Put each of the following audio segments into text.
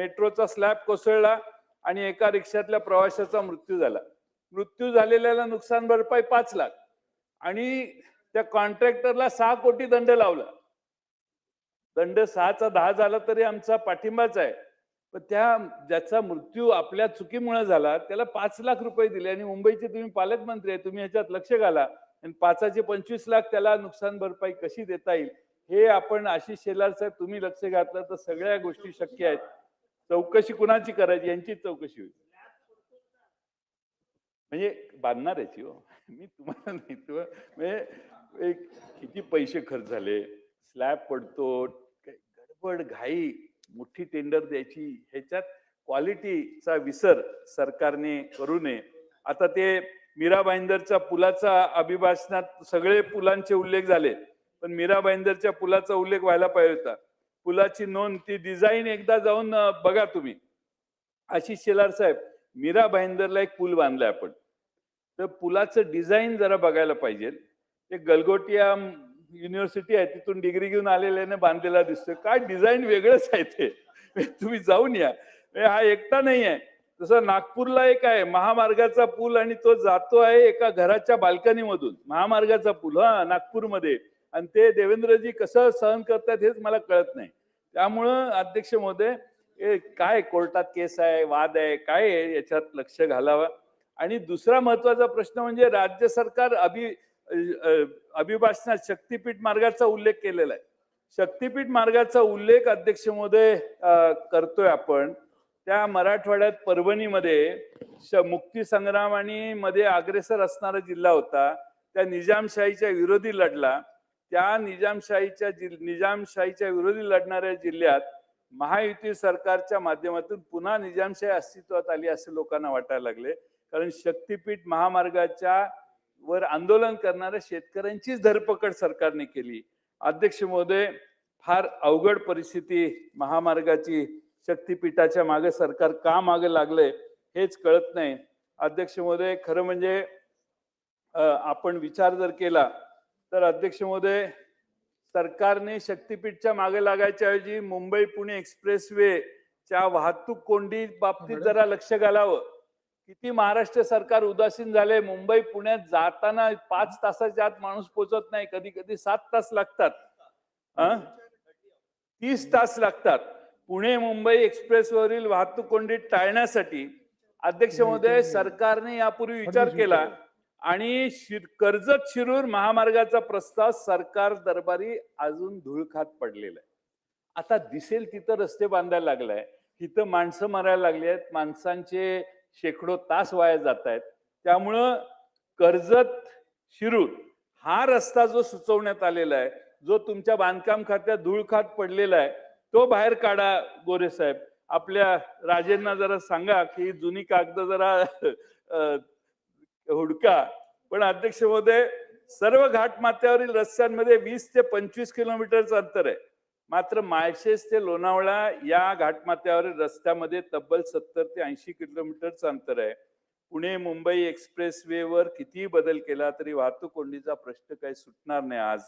मेट्रोचा स्लॅब कोसळला आणि एका रिक्षातल्या प्रवाशाचा मृत्यू झाला. मृत्यू झालेल्याला नुकसान भरपाई 5 लाख आणि त्या कॉन्ट्रॅक्टरला 6 कोटी दंड लावला. दंड 6चा 10 झाला तरी आमचा पाठिंबाच आहे. पण ज्याचा मृत्यू आपल्या चुकीमुळे झाला त्याला 5 लाख रुपये दिले आणि मुंबईचे तुम्ही पालकमंत्री आहे, तुम्ही ह्याच्यात लक्ष घाला आणि 5चे 25 लाख त्याला नुकसान भरपाई कशी देता येईल हे आपण आशिष शेलार साहेब तुम्ही लक्ष घातलं तर सगळ्या गोष्टी शक्य आहेत. चौकशी कुणाची करायची यांचीच चौकशी होईल. म्हणजे बांधणार याची हो मी तुम्हाला नाही म्हणजे किती पैसे खर्च झाले, स्लॅब पडतो, गडबड घाई, मोठी टेंडर द्यायची, ह्याच्यात क्वालिटीचा विसर सरकारने करू नये. आता ते मीरा भाईंदरच्या पुलाचा अभिभाषणात सगळे पुलांचे उल्लेख झाले, पण मीरा भाईंदरच्या पुलाचा उल्लेख व्हायला पाहिजे होता. पुलाची नोंद, ती डिझाईन एकदा जाऊन बघा तुम्ही. आशिष शेलार साहेब, मीरा भाईंदरला एक पूल बांधलाय आपण, तर पुलाचं डिझाईन जरा बघायला पाहिजे. ते गलगोटिया युनिव्हर्सिटी आहे तिथून डिग्री घेऊन आलेल्याने बांधलेला दिसतोय. काय डिझाईन वेगळंच आहे ते. तुम्ही जाऊन या. हा एकटा नाही आहे. तसं नागपूरला एक आहे महामार्गाचा पूल आणि तो जातो आहे एका घराच्या बाल्कनी मधून. महामार्गाचा पूल नागपूरमध्ये. आणि ते देवेंद्रजी कसं सहन करतात हेच मला कळत नाही. त्यामुळं अध्यक्ष महोदय काय कोर्टात केस आहे, वाद आहे, काय आहे याच्यात लक्ष घालावं. आणि दुसरा महत्वाचा प्रश्न म्हणजे राज्य सरकार अभिभाषणात शक्तीपीठ मार्गाचा उल्लेख केलेला आहे. शक्तीपीठ मार्गाचा उल्लेख अध्यक्ष महोदय करतोय आपण. त्या मराठवाड्यात परभणीमध्ये मुक्ती संग्राम आणि मध्ये अग्रेसर असणारा जिल्हा होता. त्या निजामशाहीच्या विरोधी लढला. त्या निजामशाहीच्या विरोधी लढणाऱ्या जिल्ह्यात महायुती सरकारच्या माध्यमातून पुन्हा निजामशाही अस्तित्वात आली असं लोकांना वाटायला लागले. कारण शक्तीपीठ महामार्गाच्या वर आंदोलन करणाऱ्या शेतकऱ्यांचीच धरपकड सरकारने केली. अध्यक्ष महोदय, फार अवघड परिस्थिती महामार्गाची. शक्तीपीठाच्या मागे सरकार का मागे लागलंय हेच कळत नाही. अध्यक्ष महोदय, खरं म्हणजे आपण विचार जर केला तर अध्यक्ष महोदय, सरकारने शक्तीपीठच्या मागे लागायच्या ऐवजी मुंबई पुणे एक्सप्रेसवेच्या वाहतूक कोंडी बाबतीत जरा लक्ष घालावं. किती महाराष्ट्र सरकार उदासीन झाले. मुंबई पुण्यात जाताना 5 तासाच्या आत माणूस पोहोचत नाही, कधी कधी 7 तास लागतात, 30 तास लागतात. पुणे मुंबई एक्सप्रेसवरील वाहतूक कोंडी टाळण्यासाठी अध्यक्ष महोदय सरकारने यापूर्वी विचार केला आणि कर्जत शिरूर महामार्गाचा प्रस्ताव सरकार दरबारी अजून धूळखात पडलेला आहे. आता दिसेल तिथं रस्ते बांधायला लागलाय, तिथं माणसं मरायला लागली आहेत, माणसांचे शेकडो तास वाया जात आहेत. त्यामुळं कर्जत शिरूर हा रस्ता जो सुचवण्यात आलेला आहे, जो तुमच्या बांधकाम खात्यात धूळखात पडलेला आहे, तो बाहेर काढा गोरे साहेब. आपल्या राजेंना जरा सांगा की जुनी कागद जरा हुडका. पण अध्यक्ष महोदय, सर्व घाटमाथ्यावरील रस्त्यांमध्ये 20 ते 25 किलोमीटरचं अंतर आहे. मात्र माळशेज ते लोणावळा या घाटमाथ्यावरील रस्त्यामध्ये तब्बल 70 ते 80 किलोमीटरचं अंतर आहे. पुणे मुंबई एक्सप्रेसवेवर कितीही बदल केला तरी वाहतूक कोंडीचा प्रश्न काही सुटणार नाही. आज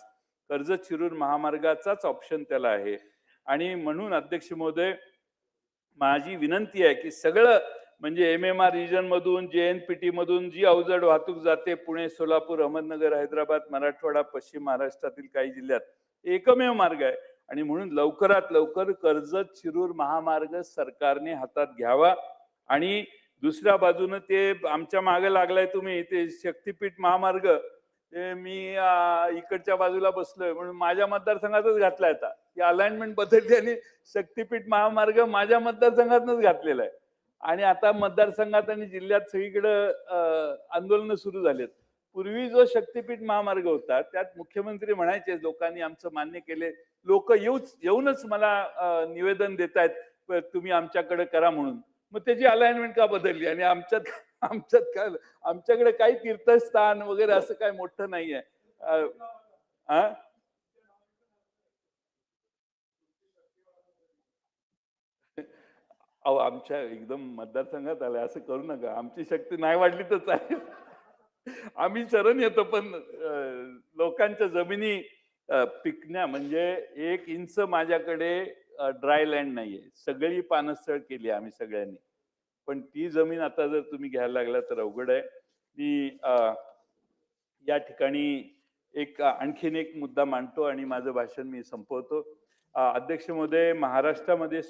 कर्जत शिरूर महामार्गाचाच ऑप्शन त्याला आहे. आणि म्हणून अध्यक्ष महोदय, माझी विनंती आहे की सगळं म्हणजे MMR रिजन मधून, JNPT मधून जी अवजड वाहतूक जाते पुणे, सोलापूर, अहमदनगर, हैदराबाद, मराठवाडा, पश्चिम महाराष्ट्रातील काही जिल्ह्यात एकमेव मार्ग आहे. आणि म्हणून लवकरात लवकर कर्जत शिरूर महामार्ग सरकारने हातात घ्यावा. आणि दुसऱ्या बाजूने ते आमच्या मागे लागलाय तुम्ही, ते शक्तीपीठ महामार्ग, ते मी इकडच्या बाजूला बसलोय म्हणून माझ्या मतदारसंघातच घातलाय. आता ती अलाइनमेंट बदलली आणि शक्तीपीठ महामार्ग माझ्या मतदारसंघातच घातलेला आहे. आणि आता मतदारसंघात आणि जिल्ह्यात सगळीकडे आंदोलन सुरू झालेत. पूर्वी जो शक्तीपीठ महामार्ग होता त्यात मुख्यमंत्री म्हणायचे लोकांनी आमचं मान्य केले, लोक येऊनच मला निवेदन देतायत तुम्ही आमच्याकडे करा म्हणून. मग त्याची अलाइनमेंट का बदलली? आणि आमच्याकडे काही तीर्थस्थान वगैरे असं काही मोठं नाहीये. अहो, आमच्या एकदम मतदारसंघात आलाय असं करू नका. आमची शक्ती नाही वाढली तर चालेल. आम्ही शरण येतो, पण लोकांच्या जमिनी पिकण्या म्हणजे 1 इंच माझ्याकडे ड्राय लँड नाहीये. सगळी पानसळ केली आम्ही सगळ्यांनी. पण ती जमीन आता जर तुम्ही घ्यायला लागला तर अवघड आहे. मी या ठिकाणी आणखीन एक मुद्दा मांडतो आणि माझं भाषण मी संपवतो. अध्यक्ष महोदय, महाराष्ट्रामध्ये